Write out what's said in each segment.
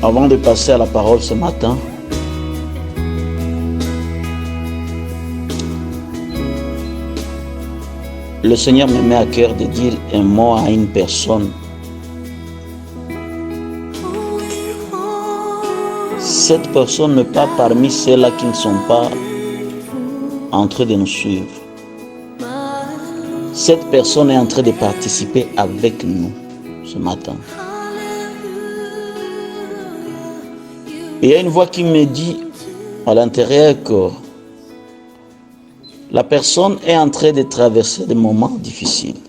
Avant de passer à la parole ce matin, le Seigneur me met à cœur de dire un mot à une personne. Cette personne n'est pas parmi ceux-là qui ne sont pas en train de nous suivre. Cette personne est en train de participer avec nous ce matin. Et il y a une voix qui me dit à l'intérieur que la personne est en train de traverser des moments difficiles.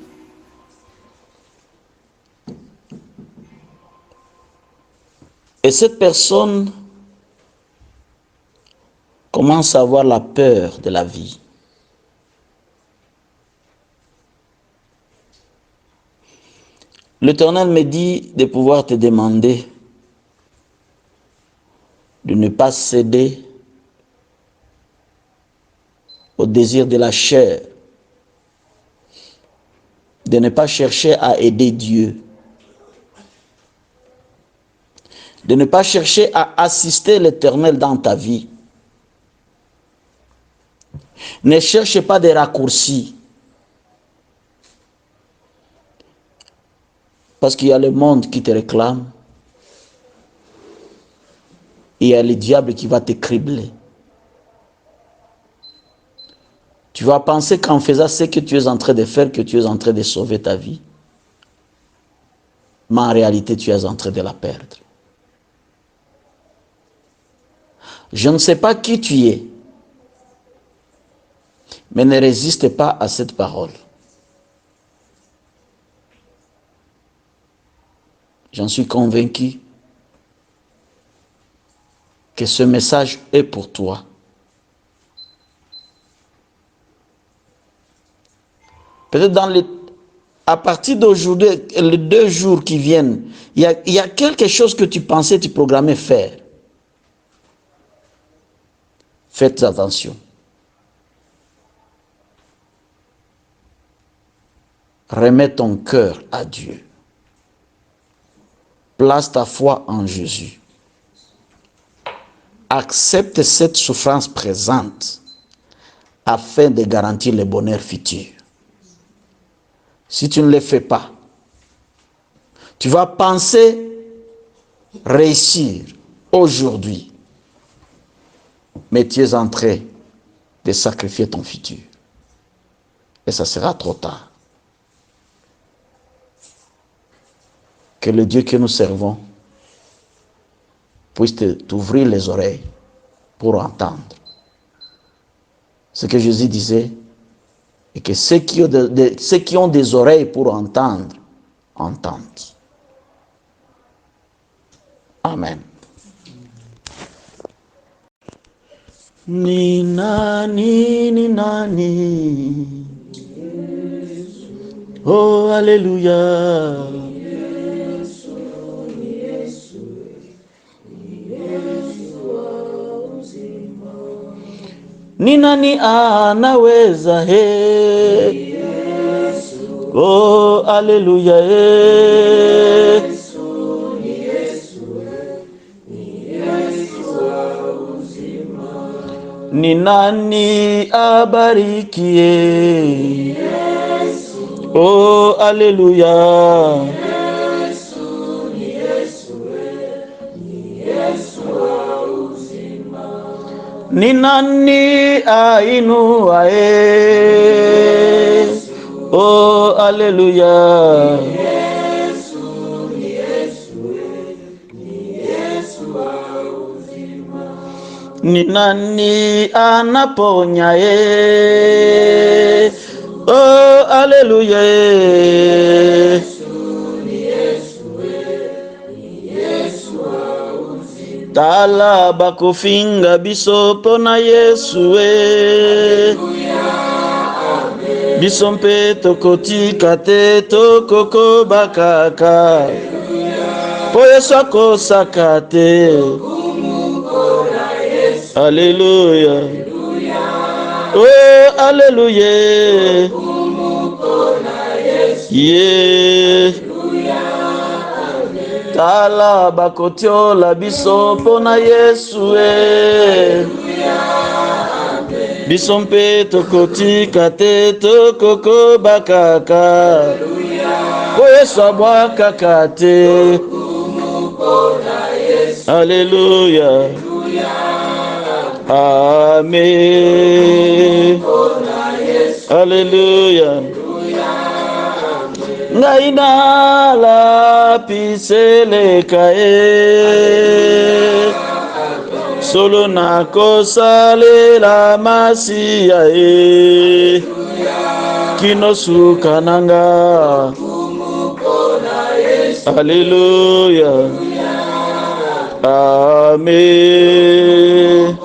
Et cette personne commence à avoir la peur de la vie. L'Éternel me dit de pouvoir te demander de ne pas céder au désir de la chair, de ne pas chercher à aider Dieu, de ne pas chercher à assister l'Éternel dans ta vie. Ne cherche pas des raccourcis. Parce qu'il y a le monde qui te réclame. Et il y a le diable qui va te cribler. Tu vas penser qu'en faisant ce que tu es en train de faire, que tu es en train de sauver ta vie. Mais en réalité, tu es en train de la perdre. Je ne sais pas qui tu es. Mais ne résiste pas à cette parole. J'en suis convaincu que ce message est pour toi. Peut-être à partir d'aujourd'hui, les 2 jours qui viennent, il y a quelque chose que tu pensais, tu programmais faire. Faites attention. Remets ton cœur à Dieu. Place ta foi en Jésus. Accepte cette souffrance présente afin de garantir le bonheur futur. Si tu ne le fais pas, tu vas penser réussir aujourd'hui, mais tu es en train de sacrifier ton futur. Et ça sera trop tard. Que le Dieu que nous servons puisse t'ouvrir les oreilles pour entendre ce que Jésus disait, et que ceux qui ont des oreilles pour entendre, entendent. Amen. Ni nani, ni nani. Oh, alléluia. Ni nani anaweza he? Oh, haleluya he. Ni nani abarikie? Oh, haleluya. Ni nani ainuae? Oh, haleluya. Ni nani anaponyae? Oh, haleluya. Tala bakofinga biso pona Yesu biso mpe tokotika te tokoko bakaka po Yesu akosaka te. Alléluia. Oh, alléluia. Yeah. tala bakotiola biso pona Yesu biso mpe tokotika te tokokoba kaka po Yesu abwakaka te. Alléluia. Amen. Alléluia. Ngai nalapiseleka solo nakosalela masiya kinosuka nanga. Alléluia. Amen.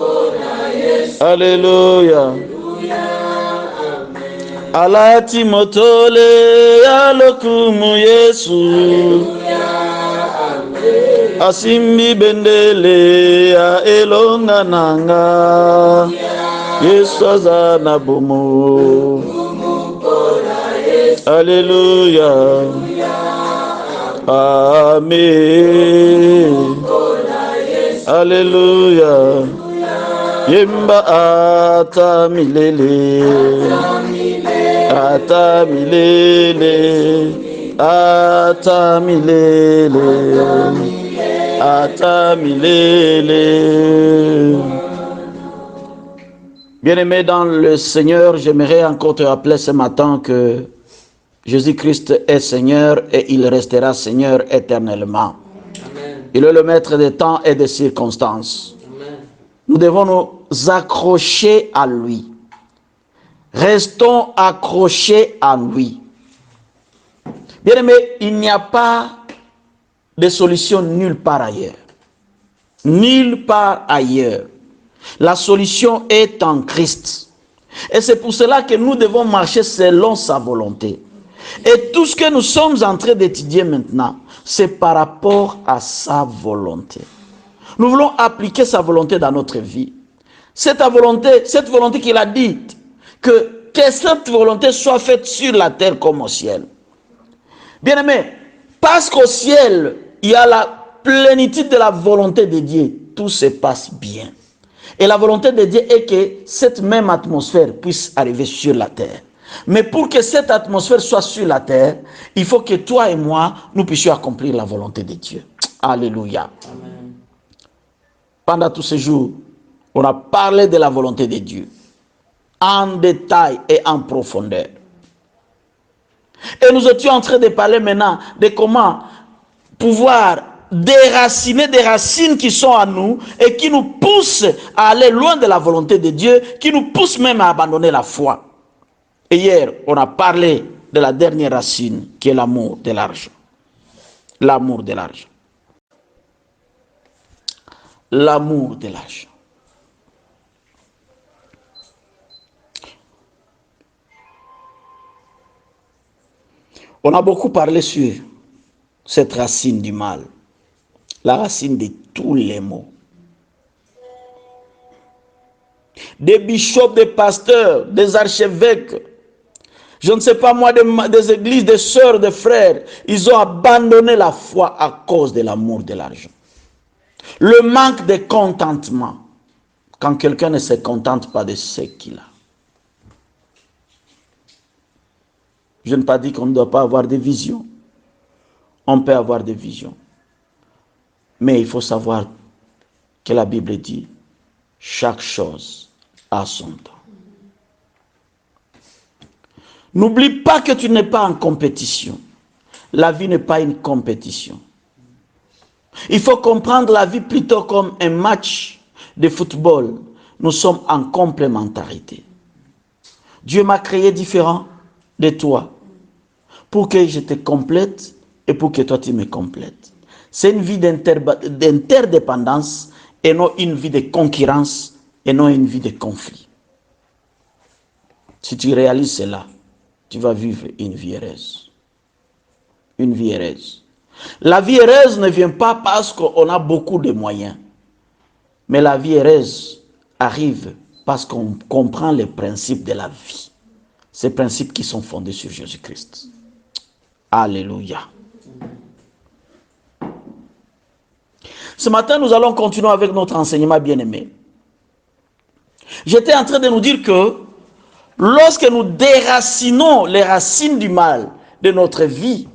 Alléluia. Alati motole ya lokumu Yesu. Asimbi bendele ya elonga nanga. Yesu aza na bomo. Alléluia. Amen. Alléluia. Yemba ata milele. Ata milele. Ata milele. Ata milele. Bien-aimé dans le Seigneur, j'aimerais encore te rappeler ce matin que Jésus-Christ est Seigneur et il restera Seigneur éternellement. Amen. Il est le maître des temps et des circonstances. Amen. Nous devons nous accrocher à lui. Restons accrochés à lui. Bien aimé, il n'y a pas de solution nulle part ailleurs. Nulle part ailleurs. La solution est en Christ. Et c'est pour cela que nous devons marcher selon sa volonté. Et tout ce que nous sommes en train d'étudier maintenant, c'est par rapport à sa volonté. Nous voulons appliquer sa volonté dans notre vie. Cette volonté qu'il a dite, que cette volonté soit faite sur la terre comme au ciel. Bien aimé, parce qu'au ciel, il y a la plénitude de la volonté de Dieu, tout se passe bien. Et la volonté de Dieu est que cette même atmosphère puisse arriver sur la terre. Mais pour que cette atmosphère soit sur la terre, il faut que toi et moi, nous puissions accomplir la volonté de Dieu. Alléluia. Amen. Pendant tous ces jours, on a parlé de la volonté de Dieu, en détail et en profondeur. Et nous étions en train de parler maintenant de comment pouvoir déraciner des racines qui sont à nous et qui nous poussent à aller loin de la volonté de Dieu, qui nous poussent même à abandonner la foi. Et hier, on a parlé de la dernière racine qui est l'amour de l'argent. L'amour de l'argent. L'amour de l'argent. On a beaucoup parlé sur cette racine du mal. La racine de tous les maux. Des bishops, des pasteurs, des archevêques, je ne sais pas moi, des églises, des sœurs, des frères, ils ont abandonné la foi à cause de l'amour de l'argent. Le manque de contentement, quand quelqu'un ne se contente pas de ce qu'il a. Je n'ai pas dit qu'on ne doit pas avoir des visions. On peut avoir des visions. Mais il faut savoir que la Bible dit, chaque chose a son temps. N'oublie pas que tu n'es pas en compétition. La vie n'est pas une compétition. Il faut comprendre la vie plutôt comme un match de football. Nous sommes en complémentarité. Dieu m'a créé différent de toi pour que je te complète et pour que toi tu me complètes. C'est une vie d'interdépendance et non une vie de concurrence et non une vie de conflit. Si tu réalises cela, tu vas vivre une vie heureuse. Une vie heureuse. La vie heureuse ne vient pas parce qu'on a beaucoup de moyens. Mais la vie heureuse arrive parce qu'on comprend les principes de la vie. Ces principes qui sont fondés sur Jésus-Christ. Alléluia. Ce matin, nous allons continuer avec notre enseignement bien-aimé. J'étais en train de nous dire que lorsque nous déracinons les racines du mal de notre vie,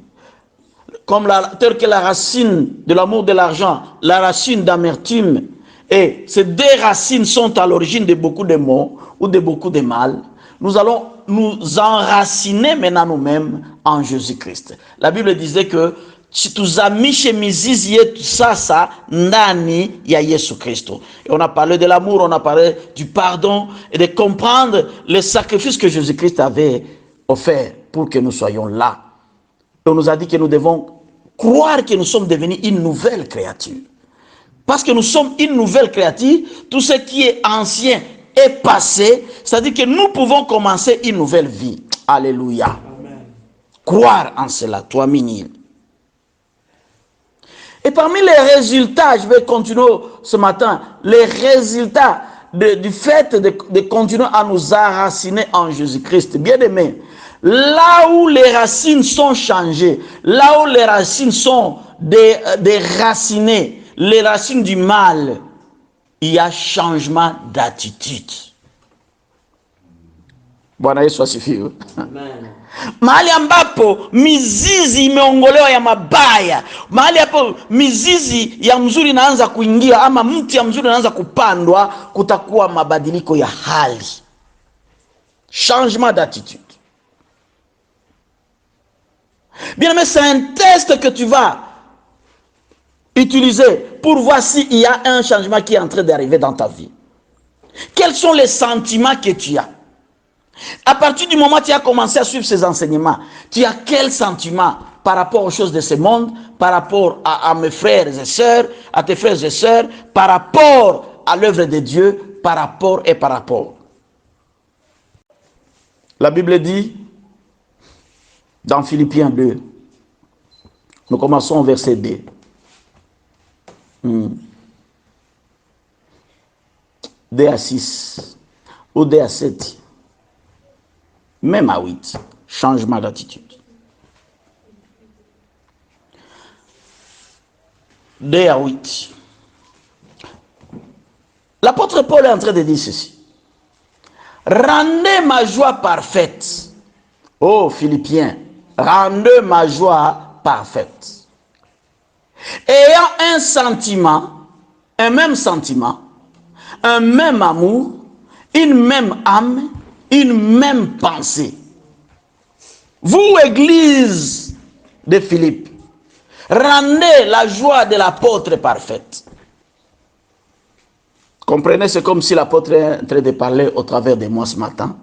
comme telle que la racine de l'amour de l'argent, la racine d'amertume, et ces deux racines sont à l'origine de beaucoup de maux ou de beaucoup de mal, nous allons nous enraciner maintenant nous-mêmes en Jésus-Christ. La Bible disait que tuzamishe mizizi yetu sasa ndani ya Yesu Kristo. Et on a parlé de l'amour, on a parlé du pardon et de comprendre le sacrifice que Jésus-Christ avait offert pour que nous soyons là. Et on nous a dit que nous devons croire que nous sommes devenus une nouvelle créature. Parce que nous sommes une nouvelle créature, tout ce qui est ancien est passé, c'est-à-dire que nous pouvons commencer une nouvelle vie. Alléluia. Amen. Croire en cela, toi, Minil. Et parmi les résultats, je vais continuer ce matin, les résultats du fait de continuer à nous enraciner en Jésus-Christ. Bien aimé, là où les racines sont changées, là où les racines sont déracinées, les racines du mal, il y a changement d'attitude. Bwana Yesu asifiwe. Amen. Mahali ambapo mizizi imeongolewa ya mabaya, mahali hapo mizizi ya mzuri inaanza kuingia, ama mti ya mzuri inaanza kupandwa, kutakuwa mabadiliko ya hali. Changement d'attitude. Bien aimé, c'est un test que tu vas utiliser pour voir s'il y a un changement qui est en train d'arriver dans ta vie. Quels sont les sentiments que tu as? À partir du moment où tu as commencé à suivre ces enseignements, tu as quel sentiment par rapport aux choses de ce monde, par rapport à mes frères et sœurs, à tes frères et sœurs, par rapport à l'œuvre de Dieu, par rapport. La Bible dit, dans Philippiens 2, nous commençons au verset 2. 2 à 6 ou 2 à 7. Même à 8, changement d'attitude. 2 à 8. L'apôtre Paul est en train de dire ceci. Rendez ma joie parfaite. Oh Philippiens, rendez ma joie parfaite. Ayant un sentiment, un même sentiment, un même amour, une même âme, une même pensée. Vous, Église de Philippe, rendez la joie de l'apôtre parfaite. Comprenez, c'est comme si l'apôtre est en train de parler au travers de moi ce matin.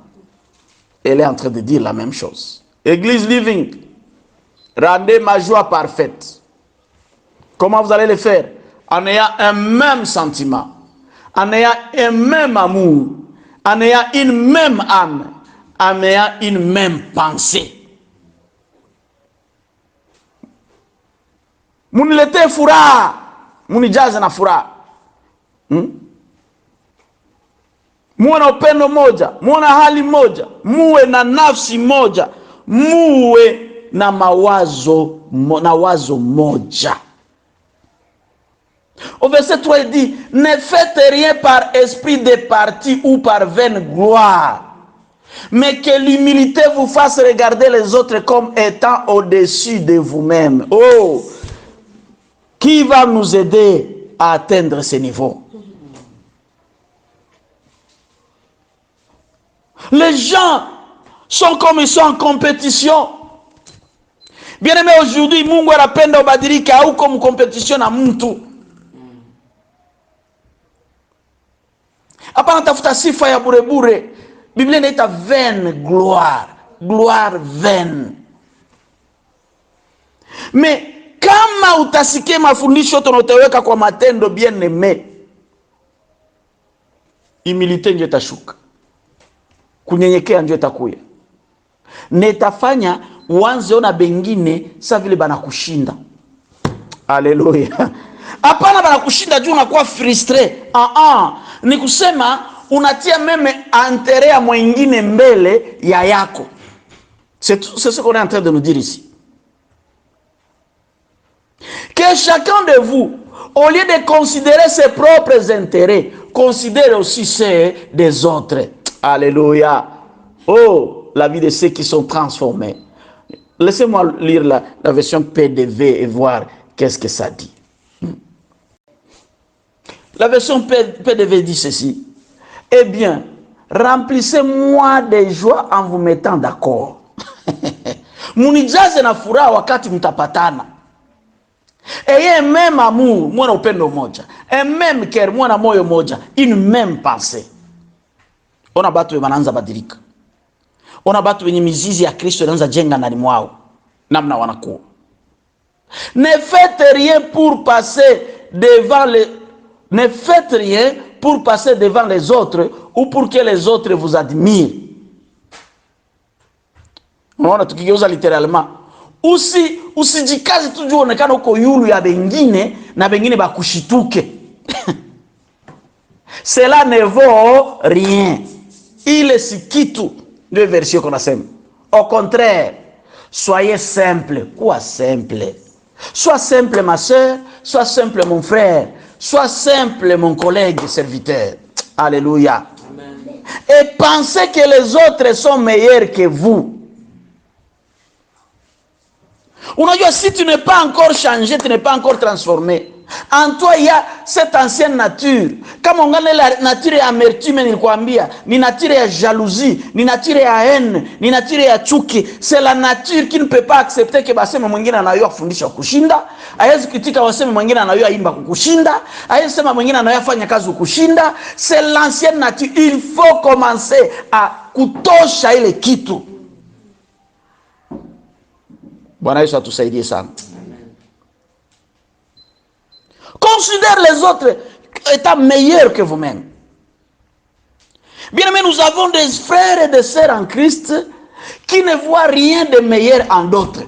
Elle est en train de dire la même chose. Église Living, rendez ma joie parfaite. Comment vous allez le faire? En ayant un même sentiment, en ayant un même amour, en ayant une même âme, en ayant une même pensée. Muniletee furaha, munijaze na furaha. Muwe na upendo moja, muwe na hali moja, muwe na nafsi moja, muwe na wazo moja. Au verset 3, il dit, ne faites rien par esprit de parti ou par vaine gloire, mais que l'humilité vous fasse regarder les autres comme étant au-dessus de vous-même. Oh, qui va nous aider à atteindre ce niveau? Les gens sont comme ils sont en compétition. Bien aimé, aujourd'hui, Mungu anapenda ubadilike, hauko mkompetition na mtu. Hapana tafuta sifa ya bure bure. Biblia inaita vaine gloire. Gloire vaine. Mais kama utasikia mafundisho tunayoweka kwa matendo, bien aimé, humilité ndio itashuka. Kunyenyekea ndio itakuya. Netafanya uanze ona bengine sa vile banakushinda. Haleluya. Hapana banakushinda juu unakuwa frustré. Ni kusema unatia meme intérêt ya mwingine mbele ya yako. C'est ce qu'on est en train de nous dire ici. Que chacun de vous au lieu de considérer ses propres intérêts, considère aussi ceux des autres. Alléluia. Oh, la vie de ceux qui sont transformés. Laissez-moi lire la version PDV et voir qu'est-ce que ça dit. La version PDV dit ceci. Eh bien, remplissez-moi de joie en vous mettant d'accord. Munijaze na furaha wakati mtapatana. Ayez un même amour, mwana upendo moja. Un même cœur, mwana moyo moja. Une même pensée. Ona batu wanaanza badilika. Ona batu wenye mizizi ya Kristo inaanza jenga ndani mwao. Namna wanakuwa. Ne faites rien pour passer devant les... Ne faites rien pour passer devant les autres ou pour que les autres vous admirent. Unaona tukigeuza littéralement. Usijikaze tu juu onekana uko yulu ya bengine na bengine bakushituke. Cela ne vaut rien. Il si kitu. Deux versions qu'on a. Au contraire, soyez simple. Quoi simple? Sois simple ma soeur, sois simple mon frère, sois simple mon collègue serviteur. Alléluia. Amen. Et pensez que les autres sont meilleurs que vous. Unajua, si tu n'es pas encore changé, tu n'es pas encore transformé. En toi, il y a cette ancienne nature. Kama ungane la nature ya amertume nilikwambia, ni nature ya jalousie, ni nature ya haine, ni nature ya chuki. C'est la nature qui ne peut pas accepter que baseme mwingine anayua kufundisha kushinda, haiwezi kutika waseme mwingine anayua imba kukushinda, haiwezi sema mwingine anayua fanya kazi kukushinda. C'est l'ancienne nature. Il faut commencer à kutosha ile kitu. Bwana Yesu atusaidie sana. Considère les autres étant meilleurs que vous-même. Bien aimé, nous avons des frères et des sœurs en Christ qui ne voient rien de meilleur en d'autres.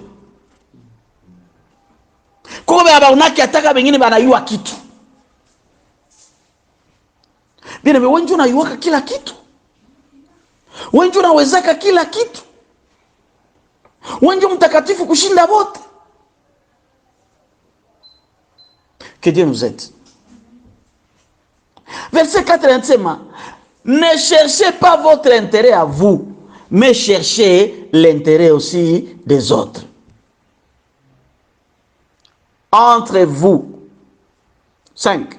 Kobe abaunaki ataka bengine banayua kitu. Bien aimé, wengi unayuaka kila kitu. Wengi unawezaka kila kitu. Wengi mtakatifu kushinda wote. Que Dieu nous aide. Verset 4, ne cherchez pas votre intérêt à vous, mais cherchez l'intérêt aussi des autres. Entre vous. 5.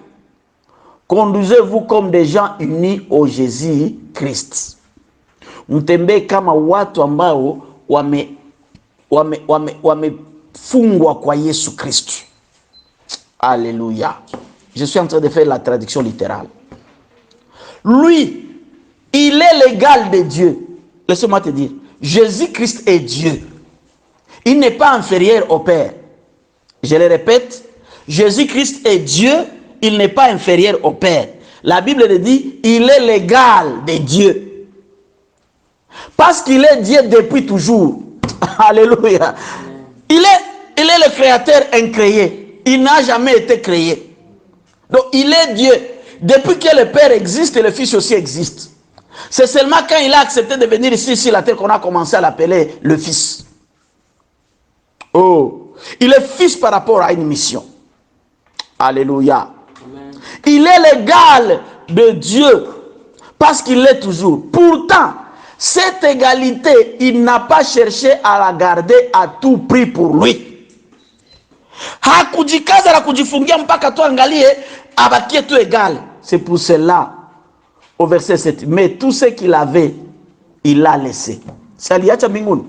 Conduisez-vous comme des gens unis au Jésus-Christ. Mtembe kama watu ambao wamefungwa kwa Yesu Kristo. Alléluia. Je suis en train de faire la traduction littérale. Lui, il est l'égal de Dieu. Laisse-moi te dire, Jésus-Christ est Dieu. Il n'est pas inférieur au Père. Je le répète, Jésus-Christ est Dieu, il n'est pas inférieur au Père. La Bible le dit, il est l'égal de Dieu. Parce qu'il est Dieu depuis toujours. Alléluia. Il est le créateur incréé. Il n'a jamais été créé. Donc il est Dieu. Depuis que le Père existe, le Fils aussi existe. C'est seulement quand il a accepté de venir ici sur la terre qu'on a commencé à l'appeler le Fils. Oh, il est Fils par rapport à une mission. Alléluia. Amen. Il est l'égal de Dieu parce qu'il l'est toujours. Pourtant, cette égalité, il n'a pas cherché à la garder à tout prix pour lui. Hakujikaza la kujifungia mpaka tu angalie abakie tu égal. C'est pour cela au verset 7, mais tout ce qu'il avait, il l'a laissé. Saliacha mbinguni,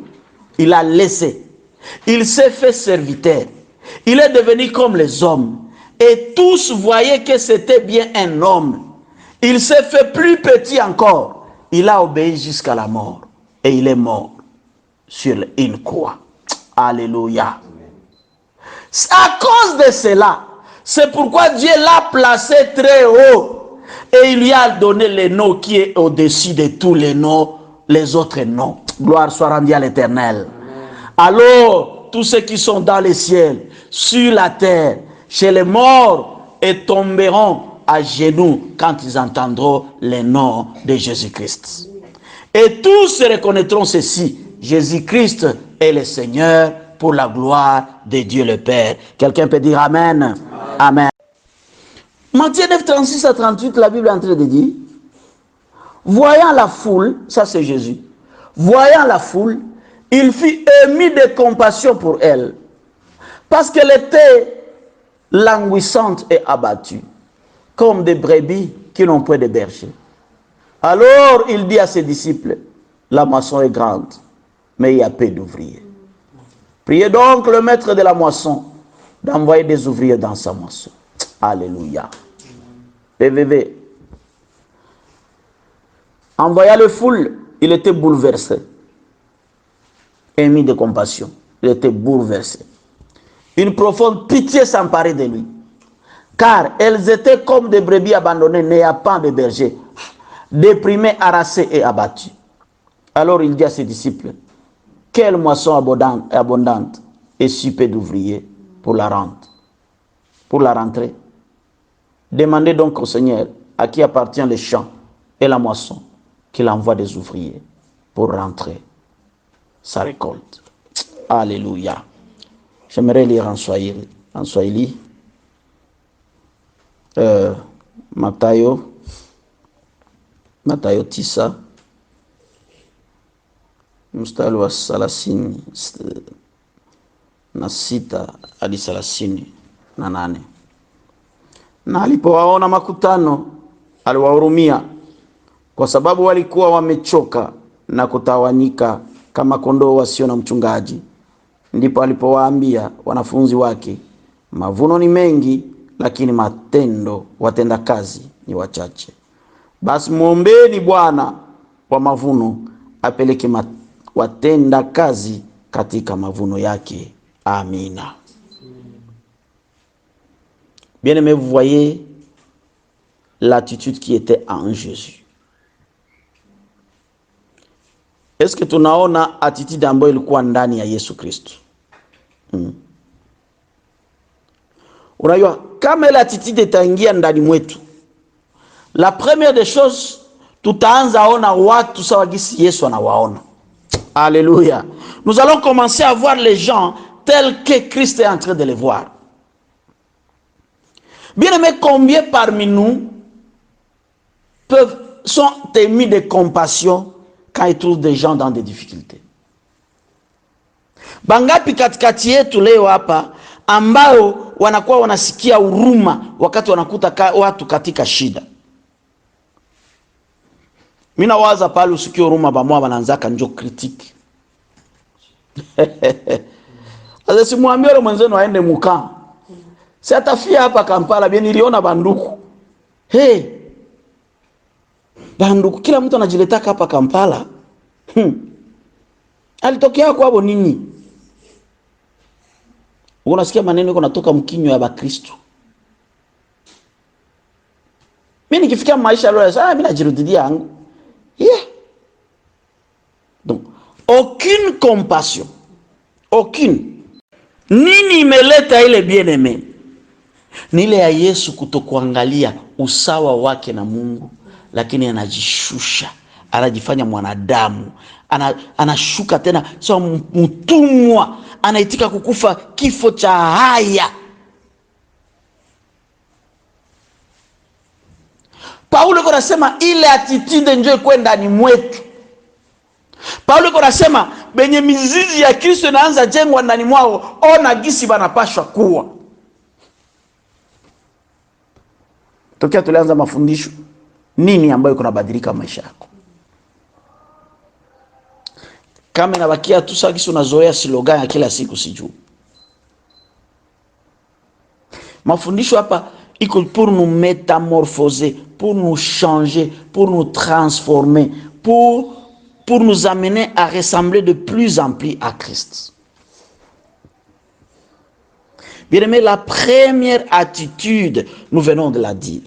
il a laissé. Il s'est fait serviteur. Il est devenu comme les hommes. Et tous voyaient que c'était bien un homme. Il s'est fait plus petit encore. Il a obéi jusqu'à la mort. Et il est mort sur une croix. Alléluia. À cause de cela, c'est pourquoi Dieu l'a placé très haut. Et il lui a donné le nom qui est au-dessus de tous les noms, les autres noms. Gloire soit rendue à l'Éternel. Alors, tous ceux qui sont dans les ciels, sur la terre, chez les morts, et tomberont à genoux quand ils entendront le nom de Jésus-Christ. Et tous reconnaîtront ceci: Jésus-Christ est le Seigneur, pour la gloire de Dieu le Père. Quelqu'un peut dire Amen. Amen. Amen. Matthieu 9, 36 à 38, la Bible est en train de dire, voyant la foule, ça c'est Jésus, voyant la foule, il fut ému de compassion pour elle, parce qu'elle était languissante et abattue, comme des brebis qui n'ont point de berger. Alors il dit à ses disciples, la moisson est grande, mais il y a peu d'ouvriers. Priez donc le maître de la moisson d'envoyer des ouvriers dans sa moisson. Alléluia. PVV. En voyant le foule, il était bouleversé. Émis de compassion. Il était bouleversé. Une profonde pitié s'emparait de lui. Car elles étaient comme des brebis abandonnées, n'ayant pas de berger, déprimées, harassées et abattues. Alors il dit à ses disciples, quelle moisson abondante et si peu d'ouvriers pour la rentrée. Demandez donc au Seigneur, à qui appartient les champs et la moisson, qu'il envoie des ouvriers pour rentrer sa récolte. Alléluia. J'aimerais lire en Swahili. Mathayo 9 mstari wa 36 hadi 38. Na alipowaona makutano aliwahurumia, kwa sababu walikuwa wamechoka na kutawanyika kama kondoo wasio na mchungaji. Ndipo alipowaambia wanafunzi wake, mavuno ni mengi, lakini watenda kazi ni wachache. Basi muombeeni Bwana wa mavuno apeleke watenda kazi katika mavuno yake. Amina. Bien aimé, vous voyez l'attitude qui était en Jésus. Est-ce que tunaona attitude ambayo ilikuwa ndani ya Yesu Kristo? Unajua kama ile attitude itaingia ndani mwetu, la première des choses tutaanza ona watu sawa gisi Yesu anawaona. Alléluia. Nous allons commencer à voir les gens tels que Christ est en train de les voir. Bien aimé, combien parmi nous sont émis de compassion quand ils trouvent des gens dans des difficultés? Bangapi katikati yetu leo hapa ambao wanakuwa wanasikia huruma wakati wanakuta watu katika shida? Mina waza pale usikie huruma bamwa wanaanzaka njo critique. Sasa simwambie yule mwenzenu aende mukaa. Si atafia hapa Kampala, bien niliona banduku. Banduku kila mtu anajiletaka hapa Kampala. Alitokea kwao nini? Unasikia maneno yako natoka mkinywa ya Bakristo. Mimi nikifikia maisha leo mimi najirudia yangu. Donc aucune compassion. Aucune. Nini imeleta ile bien-aimé? Ni ile ya Yesu kutokuangalia usawa wake na Mungu, lakini anajishusha, anajifanya mwanadamu, anashuka tena sawa mtumwa, anaitika kukufa kifo cha haya. Paulo anasema ile attitude ndio kwenda ndani mwetu. Paulo anasema benye mizizi ya Kristo inaanza jengwa ndani mwao, ona gisi banapashwa kuwa. Tokea tulianza mafundisho, nini ambayo kunabadilika maisha yako? Kama inabakia tu sasa gisi unazoea slogan ya kila siku sijui. Mafundisho hapa iko pour nous métamorphoser, pour nous changer, pour nous transformer, pour nous amener à ressembler de plus en plus à Christ. Bien aimé, la première attitude, nous venons de la dire.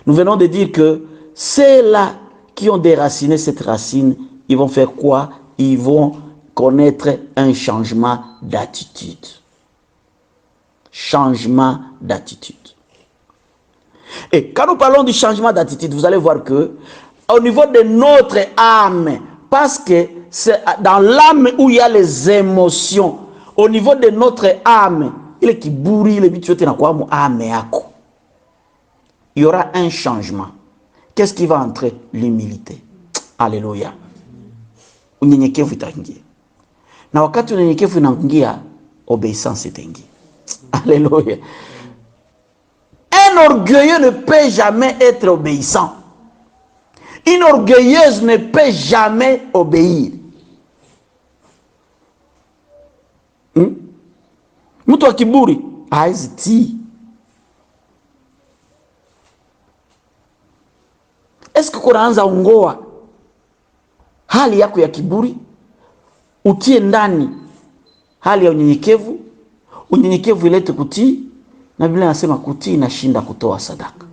Nous venons de dire que ceux-là qui ont déraciné cette racine, ils vont faire quoi? Ils vont connaître un changement d'attitude. Changement d'attitude. Et quand nous parlons du changement d'attitude, vous allez voir que au niveau de notre âme, parce que c'est dans l'âme où il y a les émotions, au niveau de notre âme, il est qui bourri le bituete na kwa mu âme yako. il y aura un changement. Qu'est-ce qui va entrer? L'humilité. Alléluia. Unyenyekevu itaingia. Na wakati unyenyekevu inaingia, obéissance itaingia. Alléluia. Un orgueilleux ne peut jamais être obéissant. Une orgueilleuse ne peut jamais obéir. Mtu wa kiburi hawezi tii. Eske kunaanza ongoa hali yako ya kiburi, utie ndani hali ya unyenyekevu, unyenyekevu ilete kutii, na Biblia inasema kutii inashinda kutoa sadaka.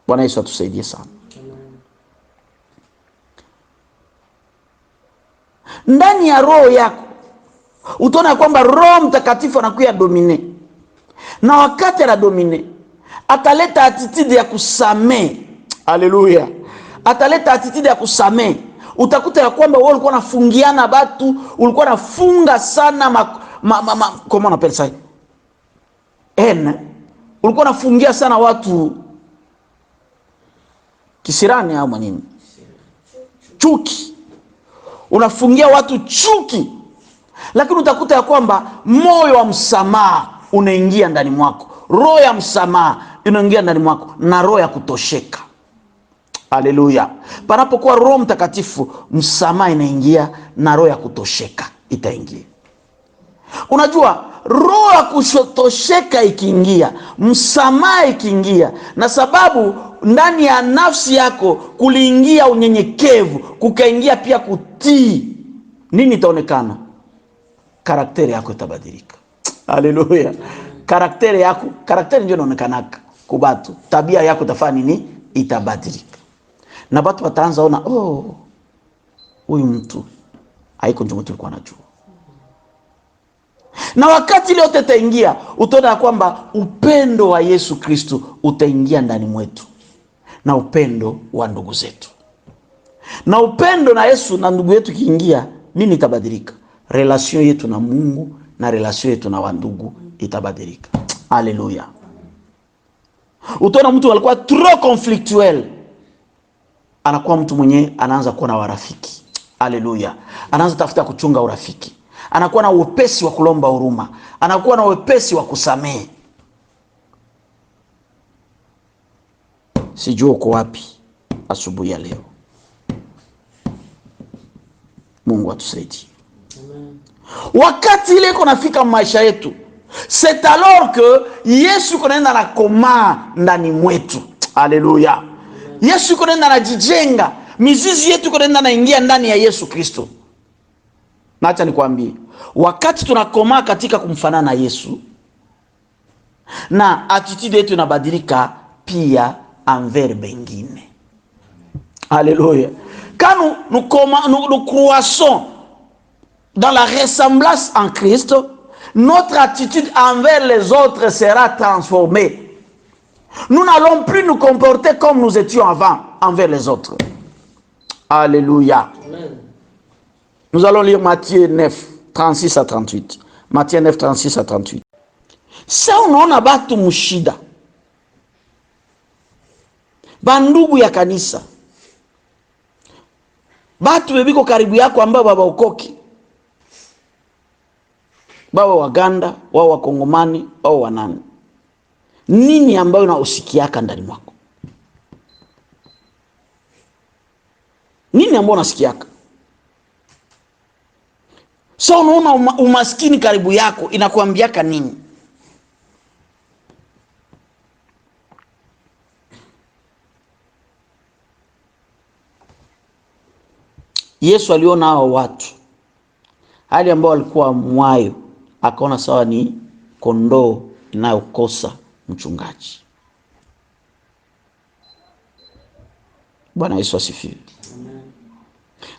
Bwana Yesu atusaidie sana. Ndani ya roho yako utaona kwamba Roho Mtakatifu anakuya domine. Na wakati ana domine, ataleta attitude ya kusamehe. Haleluya. Ataleta attitude ya kusamehe. Utakuta ya kwamba wewe ulikuwa unafungiana watu, ulikuwa unafunga sana comment on appelle ça? Ulikuwa unafungia sana watu kisirani au manini? Chuki. Unafungia watu chuki. Lakini utakuta ya kwamba moyo wa msamaha unaingia ndani mwako. Roho ya msamaha inaingia ndani mwako na roho ya kutosheka. Haleluya. Panapokuwa Roho Mtakatifu, msamaha inaingia na roho ya kutosheka itaingia. Unajua, roho ya kutosheka ikiingia, msamaha ikiingia, na sababu ndani ya nafsi yako kuliingia unyenyekevu, kukaingia pia kutii, nini itaonekana? Karakteri yako itabadilika. Haleluya. Karakteri ndio inaonekanaka kubatu. Tabia yako itafanya nini? Itabadilika. Na watu wataanza ona, huyu mtu haiko ndio mtu alikuwa anajua. Na wakati ile yote itaingia, utaona kwamba upendo wa Yesu Kristo utaingia ndani mwetu, na upendo wa ndugu zetu. Na upendo na Yesu na ndugu yetu kiingia, nini itabadilika? Relation yetu na Mungu na relation yetu na wandugu itabadilika. Haleluya. Utaona mtu alikuwa trop conflictuel, anakuwa mtu mwenye anaanza kuwa na warafiki. Haleluya. Anaanza tafuta kuchunga urafiki. Anakuwa na wepesi wa kulomba huruma. Anakuwa na wepesi wa kusamehe. Sijui uko wapi asubuhi ya leo. Mungu atusaidie. Wakati ile kunafika maisha yetu, c'est alors que Yesu kunaenda na koma ndani mwetu. Haleluya. Yesu kunaenda na jijenga, mizizi yetu kunaenda na ingia ndani ya Yesu Kristo. Na acha nikwambie, wakati tunakoma katika kumfanana na Yesu, na attitude yetu inabadilika pia envers bengine. Haleluya. Quand nous croissons dans la ressemblance en Christ, notre attitude envers les autres sera transformée. Nous n'allons plus nous comporter comme nous étions avant envers les autres. Alléluia. Amen. Nous allons lire Matthieu 9, 36 à 38. Matthieu 9, 36 à 38. Sa unaona batu mushida, bandugu ya kanisa, batu bebiko karibu yako ambao baba ukoki, baba Waganda, wao Wakongomani, wao wanani, nini ambayo na usikiaka ndani mwako? Nini ambayo unasikiaka? So unaona umaskini karibu yako inakuambiaka nini? Yesu aliona hao watu, hali ambao walikuwa mwayo, akaona sawa ni kondoo inayokosa mchungaji. Bwana Yesu asifiwe.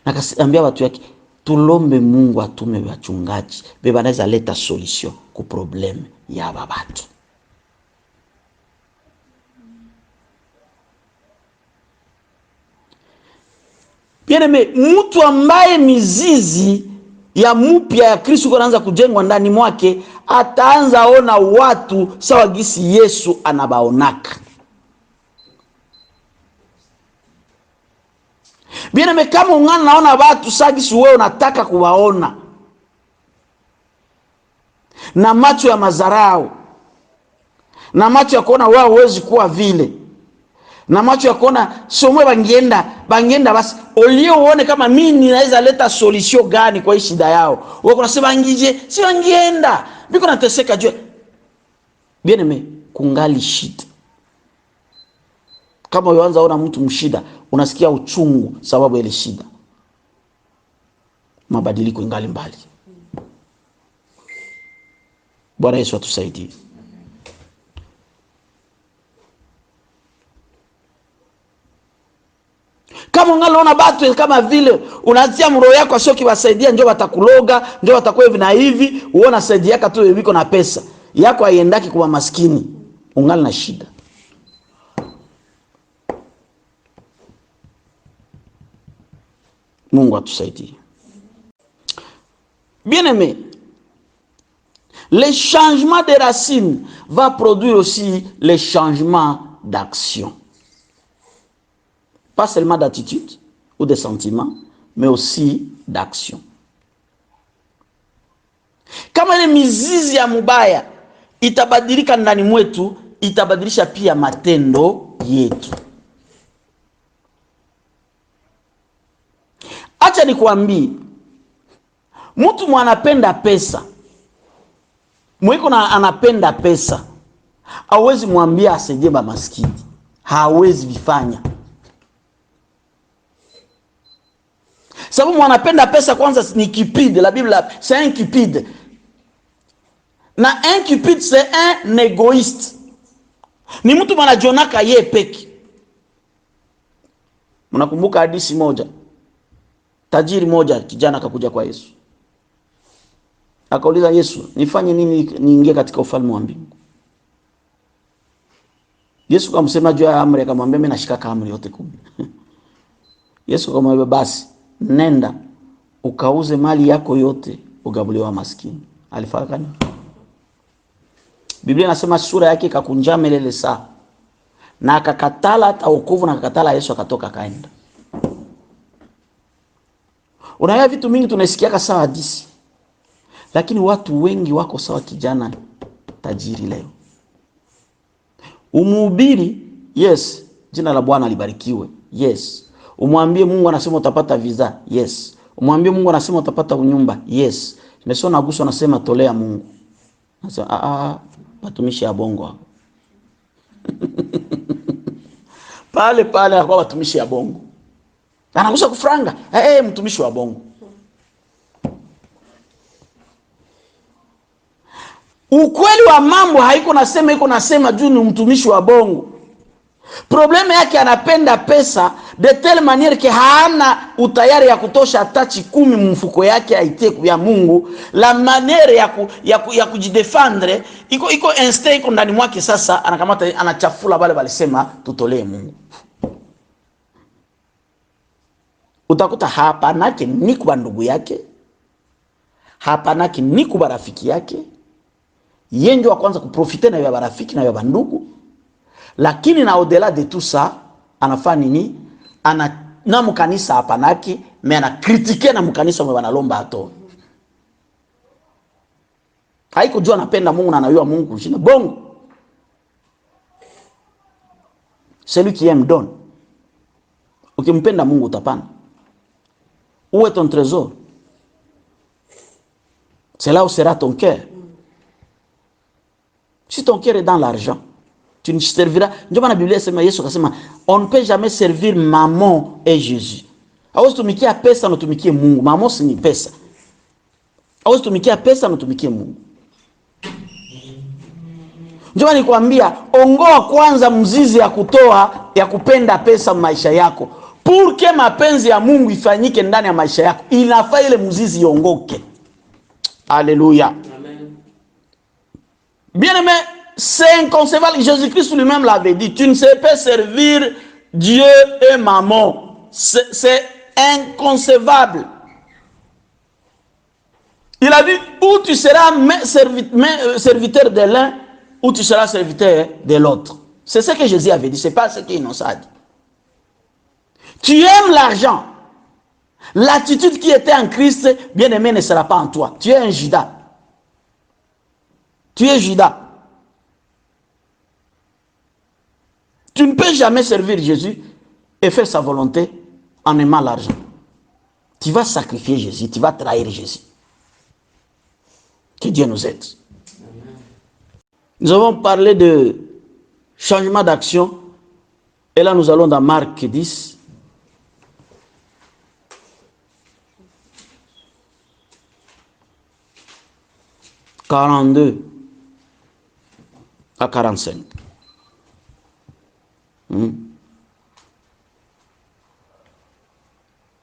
Na akaambia watu yake, tulombe Mungu atume wachungaji beba naweza leta solution ku problem ya babatu. Bien-aimé, mtu ambaye mizizi ya mpya ya Kristo kuanza kujengwa ndani mwake, ataanza ona watu sawa gisi Yesu anabaonaka. Bien, kama ungana naona watu sawa gisi wewe unataka kuwaona, na macho ya mazarau, na macho ya kuona wao huwezi kuwa vile, na macho ya kuona somwe bangienda basi olio uone kama mimi ninaweza leta solution gani kwa hii shida yao. Wewe unasema ngije, si wangienda biko nateseka jua. Bien, kungali shida. Kama uanza ona mtu mshida, unasikia uchungu sababu ile shida. Mabadiliko ingali mbali. Bwana Yesu atusaidie. Kama ungalona batu kama vile unatia mroho yako sio kiwasaidia, njoo watakuloga, njoo watakuwa hivi na hivi, uona saidia yako tu biko na pesa yako haiendaki kwa maskini, ungali na shida. Mungu atusaidie. Bien-aimé, le changement des racines va produire aussi les changements d'action. Pas seulement d'attitude ou de sentiments, mais aussi d'action. Kama ile mizizi ya mubaya itabadilika ndani mwetu, itabadilisha pia matendo yetu. Acha nikwambie, mtu mwanapenda pesa, mwiko na anapenda pesa, hawezi mwambia asaidie ba maskini, hawezi vifanya. Sababu mwanapenda pesa kwanza ni cupide, la Bible c'est un cupide. Na un cupide c'est un égoïste. Ni mtu mwanajionaka yeye peke. Mnakumbuka hadithi moja? Tajiri moja kijana akakuja kwa Yesu. Akauliza Yesu, nifanye nini niingie katika ufalme wa mbingu? Yesu akamsema juu ya amri, akamwambia mimi nashika amri yote 10. Yesu akamwambia basi nenda ukauze mali yako yote ugabuliwa maskini. Alifanya nini? Biblia inasema sura yake ikakunja melele saa, na akakatala hata wokovu, na akakatala Yesu, akatoka akaenda. Unaya vitu mingi tunasikia sawa hadithi, lakini watu wengi wako sawa kijana tajiri leo. Umuhubiri, yes, jina la Bwana libarikiwe, yes. Umwambie Mungu anasema utapata visa, yes. Umwambie Mungu anasema utapata unyumba, yes. Nimesoma naguso anasema tolea Mungu. Nasema watumishi ya bongo hapo. pale hapo watumishi ya bongo. Anagusa kufranga, mtumishi wa bongo. Ukweli wa mambo haiko nasema, iko nasema juu ni mtumishi wa bongo. Probleme yake anapenda pesa de telle manière que hana utayari ya kutosha tachi 10 mfuko yake aitie kwa Mungu. La manière ya kujidefendre iko instinct iko ndani mwake. Sasa anakamata anachafula bale balisema tutolee Mungu. Utakuta hapa nake ni kwa ndugu yake, hapa nake ni kwa rafiki yake. Yeye ndio kwanza kuprofite na ya barafiki na ya bandugu. Lakini na au-delà de tout ça, anafanya nini? Na mkanisa hapa nake, mais ana critiquer na mkanisa mwe banalomba ato. Haiko jua anapenda Mungu na anayua Mungu jina bongo. Celui qui aime donne. Ukimpenda Mungu utapana. Où est ton trésor? C'est là où sera ton cœur. Si ton cœur est dans l'argent, tu ne serviras. Ndio maana Biblia inasema, Yesu akasema, on ne peut jamais servir maman et Jésus. Hawezi tumikia pesa na tumikie Mungu. Maman si ni pesa. Hawezi tumikia pesa na tumikie Mungu. Ndio maana nikwambia, ongoa kwanza mzizi ya kutoa ya kupenda pesa maisha yako. Pour que mapenzi ya Mungu ifanyike ndani ya maisha yako, inafaa ile mzizi iongoke. Alléluia. Amen. Bien-aimé, c'est inconcevable. Jésus-Christ lui-même l'avait dit. Tu ne sais pas servir Dieu et maman. C'est inconcevable. Il a dit, ou tu seras serviteur de l'un, ou tu seras serviteur de l'autre. C'est ce que Jésus avait dit, ce n'est pas ce qu'Innocent a dit. Tu aimes l'argent. L'attitude qui était en Christ, bien aimé, ne sera pas en toi. Tu es un Judas. Tu es Judas. Tu ne peux jamais servir Jésus et faire sa volonté en aimant l'argent. Tu vas sacrifier Jésus, tu vas trahir Jésus. Que Dieu nous aide. Nous avons parlé de changement d'action. Et là, nous allons dans Marc 10. « 42 à 45.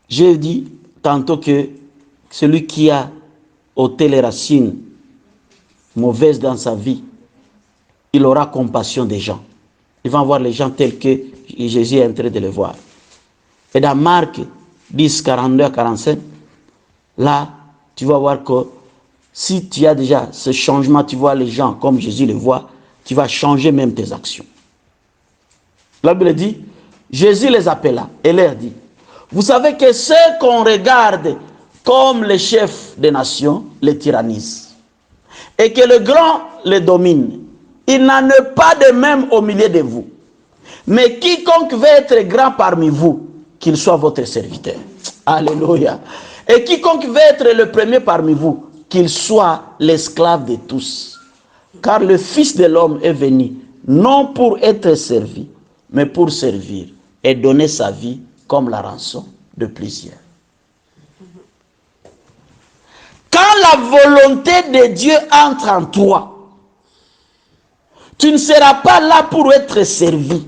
J'ai dit tantôt que celui qui a ôté les racines mauvaises dans sa vie, il aura compassion des gens. Il va voir les gens tels que Jésus est en train de les voir. Et dans Marc 10, 42 à 45, là, tu vas voir que si tu as déjà ce changement, tu vois les gens comme Jésus les voit, tu vas changer même tes actions. La Bible dit, Jésus les appela et leur dit, vous savez que ceux qu'on regarde comme les chefs des nations les tyrannisent et que le grand les domine. Il n'en est pas de même au milieu de vous. Mais quiconque veut être grand parmi vous, qu'il soit votre serviteur. Alléluia. Et quiconque veut être le premier parmi vous, qu'il soit l'esclave de tous. Car le Fils de l'homme est venu, non pour être servi, mais pour servir et donner sa vie comme la rançon de plusieurs. Quand la volonté de Dieu entre en toi, tu ne seras pas là pour être servi.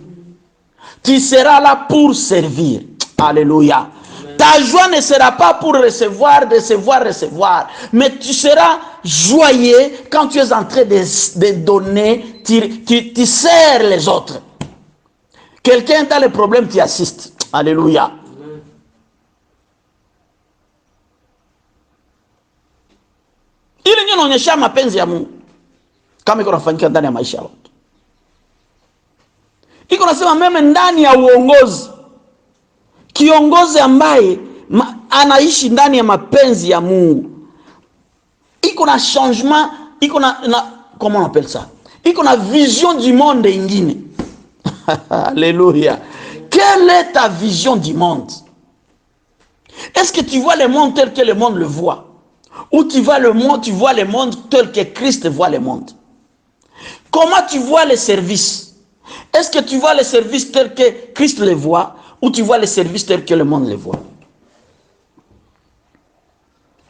Tu seras là pour servir. Alléluia. Ta joie ne sera pas pour recevoir. Mais tu seras joyeux quand tu es en train de donner. Tu sers les autres. Quelqu'un a le problème, tu assistes. Alléluia. Ili inaonyesha mapenzi ya Mungu kama iko nafanyika ndani ya maisha ya watu. Iko nasema meme ndani ya uongozi. Kiongozi ambaye anaishi ndani ya mapenzi ya Mungu. Iko na changement, iko na comment on appelle ça? Iko na vision du monde ingine. Alléluia. Quelle est ta vision du monde? Est-ce que tu vois le monde tel que le monde le voit? Ou tu vois le monde tel que Christ voit le monde? Comment tu vois les services? Est-ce que tu vois les services tels que Christ les voit? Ou tu vois les services tels que le monde les voit?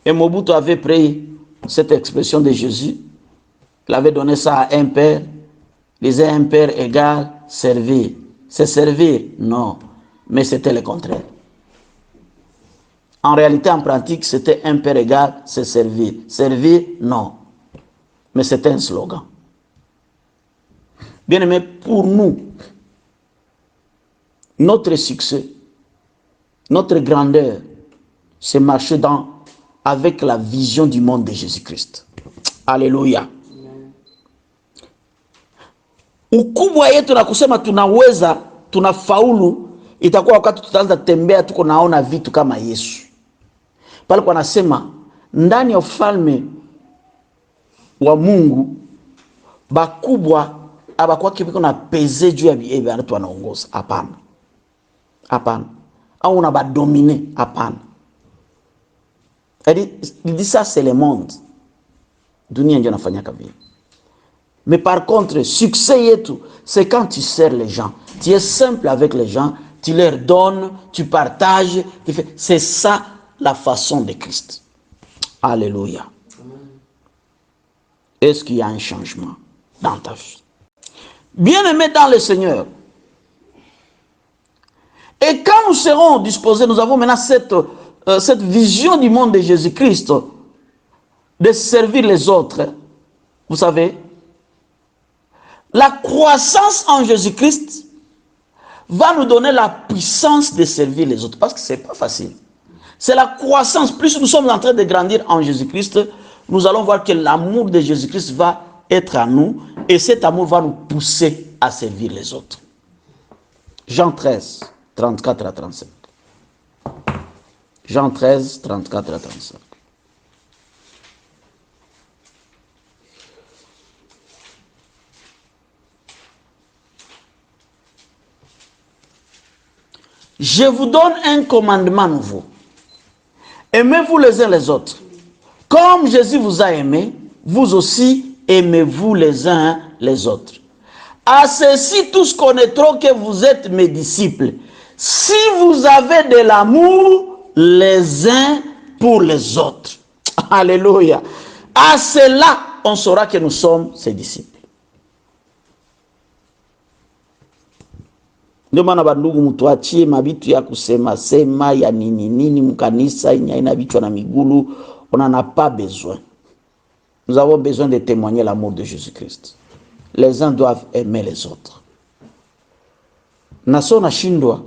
Et Mobutu avait pris cette expression de Jésus. Il avait donné ça à un père. Il disait un père égale servir. C'est servir? Non. Mais c'était le contraire. En réalité, en pratique, c'était un père égal, c'est servir. Servir? Non. Mais c'était un slogan. Bien aimé, pour nous, notre succès, notre grandeur, c'est marcher avec la vision du monde de Jésus-Christ. Alléluia. Ukubwa yetu na kusema tunaweza, tunafaulu, itakuwa wakati tutaanza tembea tuko naona vitu kama Yesu. Pale kwa nasema ndani ya ufalme wa Mungu bakubwa abakuwa kipiko na peze juu ya biebe watu wanaongoza. Hapana. Hapana. Au unabadomine. Hapana. Il dit ça c'est le monde. Dunia ndio nafanya kabisa. Mais par contre, succès yetu, c'est quand tu sers les gens. Tu es simple avec les gens, tu leur donnes, tu partages. C'est ça la façon de Christ. Alléluia. Est-ce qu'il y a un changement dans ta vie? Bien-aimés dans le Seigneur. Et quand nous serons disposés, nous avons maintenant cette vision du monde de Jésus-Christ, de servir les autres. Vous savez, la croissance en Jésus-Christ va nous donner la puissance de servir les autres. Parce que ce n'est pas facile. C'est la croissance. Plus nous sommes en train de grandir en Jésus-Christ, nous allons voir que l'amour de Jésus-Christ va être à nous et cet amour va nous pousser à servir les autres. Jean 13, 34 à 35. Jean 13, 34 à 35. Je vous donne un commandement nouveau. Aimez-vous les uns les autres. Comme Jésus vous a aimé, vous aussi aimez-vous les uns les autres. À ceci, tous connaîtront que vous êtes mes disciples. Si vous avez de l'amour les uns pour les autres. Alléluia. À cela, on saura que nous sommes ses disciples. Ndio maana bandugu, mtuachie mabitu ya kusema sema ya nini nini mkanisa ina vichwa na migulu. On n'en a pas besoin. Nous avons besoin de témoigner l'amour de Jésus-Christ. Les uns doivent aimer les autres. Naso nashindwa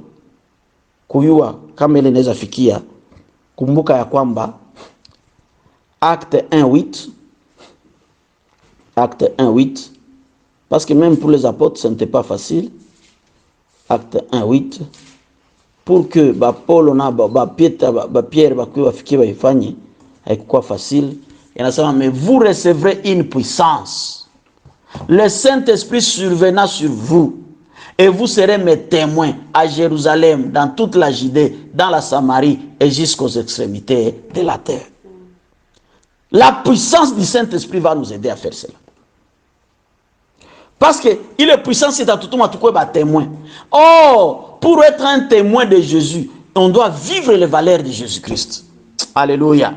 kuyua kama ile inaweza fikia. Kumbuka ya kwamba Acte 1:8, Acte 1:8, parce que même pour les apôtres, ce n'était pas facile. Acte 1:8, pour que Paul na Pierre bafikie baifanye, haikuwa facile. Yanasema, mais vous recevrez une puissance. Le Saint-Esprit survenant sur vous, et vous serez mes témoins à Jérusalem, dans toute la Judée, dans la Samarie et jusqu'aux extrémités de la terre. La puissance du Saint-Esprit va nous aider à faire cela. Parce qu'il est puissant, c'est à tout le monde témoin. Or, pour être un témoin de Jésus, on doit vivre les valeurs de Jésus-Christ. Alléluia.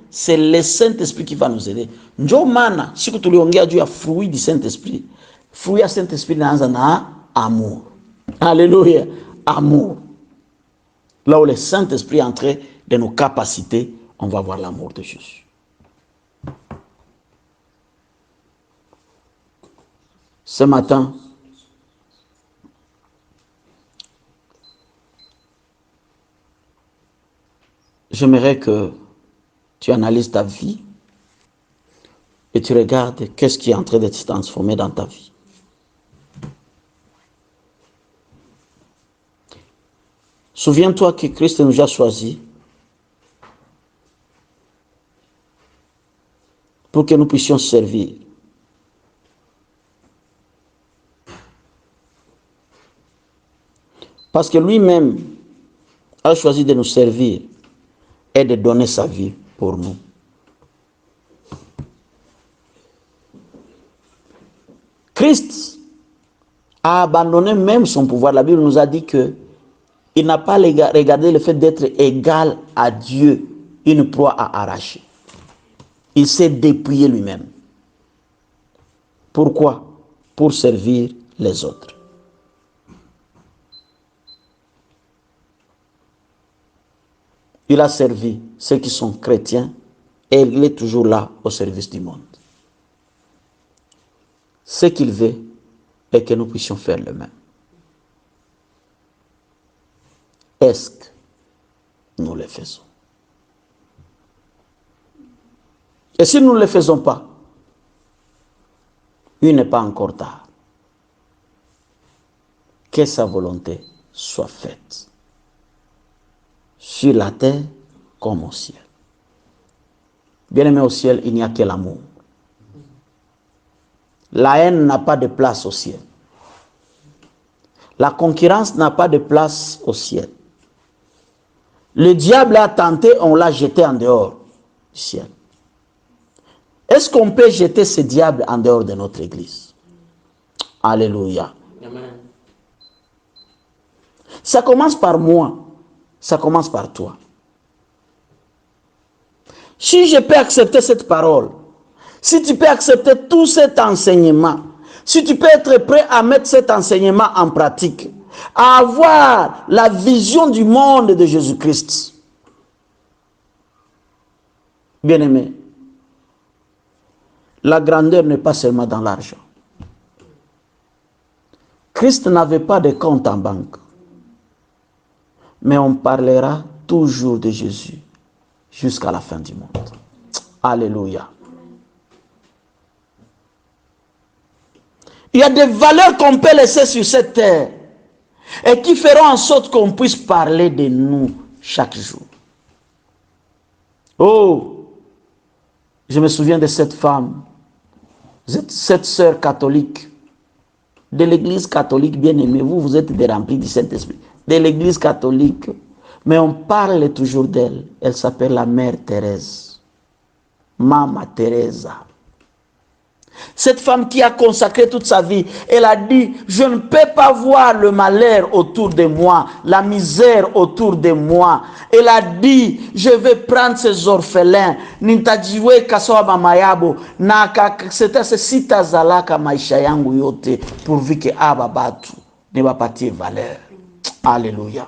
C'est le Saint-Esprit qui va nous aider. Njo mana, siku tuliongea juu ya fruit du Saint-Esprit. Fruit ya Saint-Esprit naanza na amour. Alléluia. Amour. Là où le Saint-Esprit est entré de nos capacités, on va voir l'amour de Jésus. Ce matin, j'aimerais que tu analyses ta vie et tu regardes qu'est-ce qui est en train de se transformer dans ta vie. Souviens-toi que Christ nous a choisis pour que nous puissions servir. Parce que lui-même a choisi de nous servir et de donner sa vie pour nous. Christ a abandonné même son pouvoir. La Bible nous a dit que il n'a pas regardé le fait d'être égal à Dieu, une proie à arracher. Il s'est dépouillé lui-même. Pourquoi? Pour servir les autres. Il a servi ceux qui sont chrétiens et il est toujours là au service du monde. Ce qu'il veut est que nous puissions faire le même. Est-ce que nous le faisons? Et si nous ne le faisons pas, il n'est pas encore tard. Que sa volonté soit faite. Sur la terre comme au ciel. Bien aimé, au ciel, il n'y a que l'amour. La haine n'a pas de place au ciel. La concurrence n'a pas de place au ciel. Le diable a tenté, on l'a jeté en dehors du ciel. Est-ce qu'on peut jeter ce diable en dehors de notre église? Alléluia. Amen. Ça commence par moi. Ça commence par toi. Si je peux accepter cette parole, si tu peux accepter tout cet enseignement, si tu peux être prêt à mettre cet enseignement en pratique, à avoir la vision du monde de Jésus-Christ. Bien-aimé, la grandeur n'est pas seulement dans l'argent. Christ n'avait pas de compte en banque. Mais on parlera toujours de Jésus jusqu'à la fin du monde. Alléluia. Il y a des valeurs qu'on peut laisser sur cette terre et qui feront en sorte qu'on puisse parler de nous chaque jour. Oh, je me souviens de cette femme, cette sœur catholique, de l'église catholique bien-aimée. Vous êtes des remplis du Saint-Esprit, de l'église catholique. Mais on parle toujours d'elle. Elle s'appelle la Mère Thérèse. Mama Teresa. Cette femme qui a consacré toute sa vie, elle a dit, je ne peux pas voir le malheur autour de moi, la misère autour de moi. Elle a dit, je vais prendre ces orphelins, nitajiwe kasawa mama yabo, na kaksetase sitazalaka maisha yangu yote, pourvu que aba batu niwapatie valeur. Alléluia.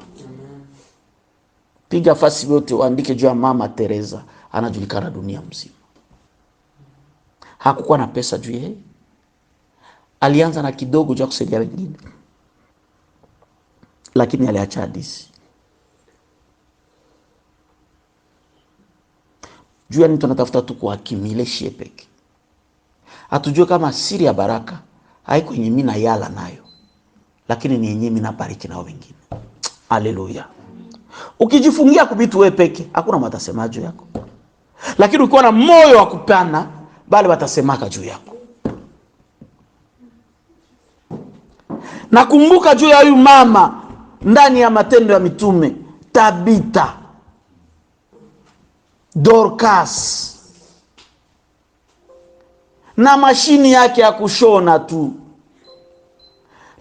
Piga fasi yote waandike juu ya Mama Teresa, anajulikana dunia mzima. Hakukuwa na pesa juu yeye. Alianza na kidogo juu ya kusaidia wengine. Lakini aliacha hadithi. Juu ya nini tunatafuta tu kuakimile shie peke. Hatujue kama siri ya baraka haiko yenye mimi na yala nayo. Lakini ni yenye mimi nabariki na wengine. Haleluya. Ukijifungia kubitu wewe peke, hakuna matasema juu yako. Lakini ukiwa na moyo wa kupana, bali watasemaka juu yako. Nakumbuka juu ya huyu mama ndani ya Matendo ya Mitume, Tabita, Dorcas, na mashini yake ya kushona tu.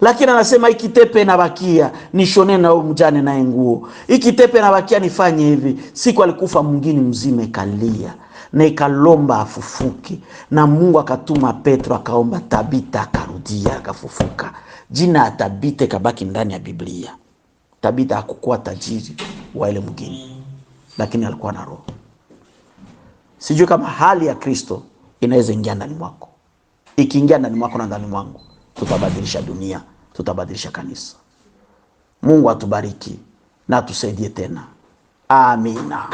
Lakini anasema ikitepe na bakia nishone na huyu mjane na nguo. Ikitepe na bakia nifanye hivi. Siku alikufa mwingine mzima ikalia na ikalomba afufuke, na Mungu akatuma Petro akaomba Tabita, akarudia akafufuka. Jina ya Tabita ikabaki ndani ya Biblia. Tabita hakukuwa tajiri wa ile mwingine, lakini alikuwa na roho. Sijui kama hali ya Kristo inaweza ingia ndani mwako. Ikiingia ndani mwako na ndani mwangu, tutabadilisha dunia, tutabadilisha kanisa. Mungu atubariki na tusaidie tena. Amina.